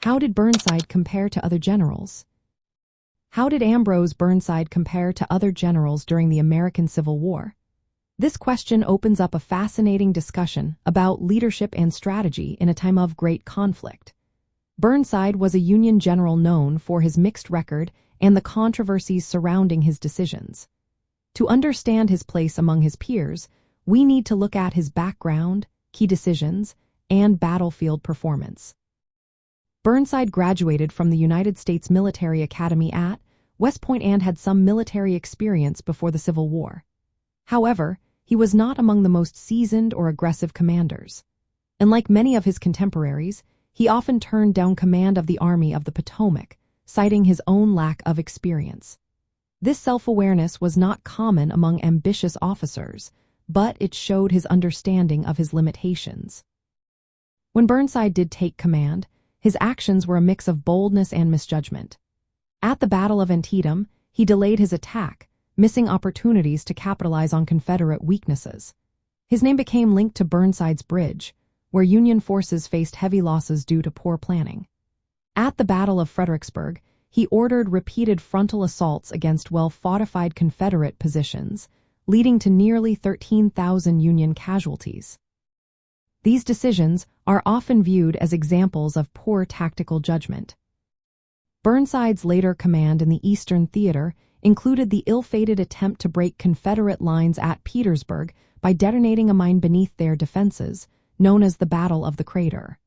How did Burnside compare to other generals? How did Ambrose Burnside compare to other generals during the American Civil War? This question opens up a fascinating discussion about leadership and strategy in a time of great conflict. Burnside was a Union general known for his mixed record and the controversies surrounding his decisions. To understand his place among his peers, we need to look at his background, key decisions, and battlefield performance. Burnside graduated from the United States Military Academy at West Point and had some military experience before the Civil War. However, he was not among the most seasoned or aggressive commanders. Unlike many of his contemporaries, he often turned down command of the Army of the Potomac, citing his own lack of experience. This self-awareness was not common among ambitious officers, but it showed his understanding of his limitations. When Burnside did take command, his actions were a mix of boldness and misjudgment. At the Battle of Antietam, he delayed his attack, missing opportunities to capitalize on Confederate weaknesses. His name became linked to Burnside's Bridge, where Union forces faced heavy losses due to poor planning. At the Battle of Fredericksburg, he ordered repeated frontal assaults against well-fortified Confederate positions, leading to nearly 13,000 Union casualties. These decisions are often viewed as examples of poor tactical judgment. Burnside's later command in the Eastern Theater included the ill-fated attempt to break Confederate lines at Petersburg by detonating a mine beneath their defenses, known as the Battle of the Crater.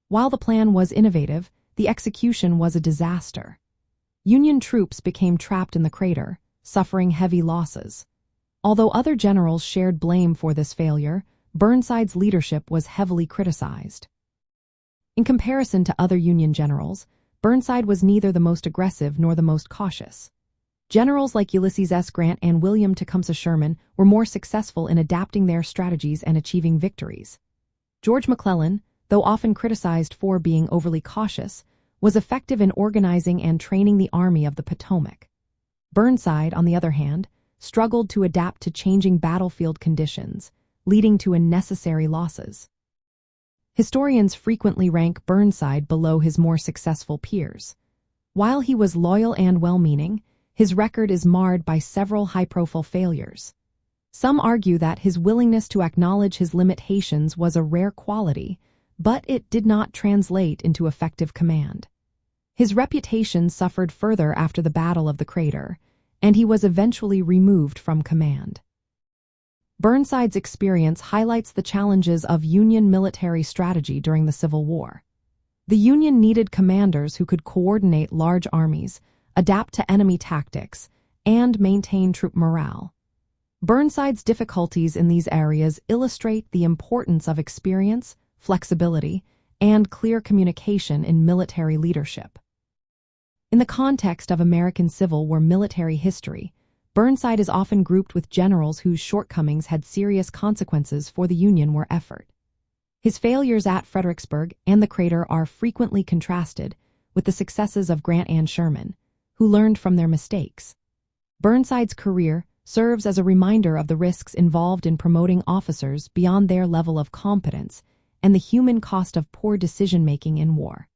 While the plan was innovative, the execution was a disaster. Union troops became trapped in the crater, suffering heavy losses. Although other generals shared blame for this failure, Burnside's leadership was heavily criticized. In comparison to other Union generals, Burnside was neither the most aggressive nor the most cautious. Generals like Ulysses S. Grant and William Tecumseh Sherman were more successful in adapting their strategies and achieving victories. George McClellan, though often criticized for being overly cautious, was effective in organizing and training the Army of the Potomac. Burnside, on the other hand, struggled to adapt to changing battlefield conditions, leading to unnecessary losses. Historians frequently rank Burnside below his more successful peers. While he was loyal and well-meaning, his record is marred by several high-profile failures. Some argue that his willingness to acknowledge his limitations was a rare quality, but it did not translate into effective command. His reputation suffered further after the Battle of the Crater, and he was eventually removed from command. Burnside's experience highlights the challenges of Union military strategy during the Civil War. The Union needed commanders who could coordinate large armies, adapt to enemy tactics, and maintain troop morale. Burnside's difficulties in these areas illustrate the importance of experience, flexibility, and clear communication in military leadership. In the context of American Civil War military history, Burnside is often grouped with generals whose shortcomings had serious consequences for the Union war effort. His failures at Fredericksburg and the Crater are frequently contrasted with the successes of Grant and Sherman, who learned from their mistakes. Burnside's career serves as a reminder of the risks involved in promoting officers beyond their level of competence and the human cost of poor decision-making in war.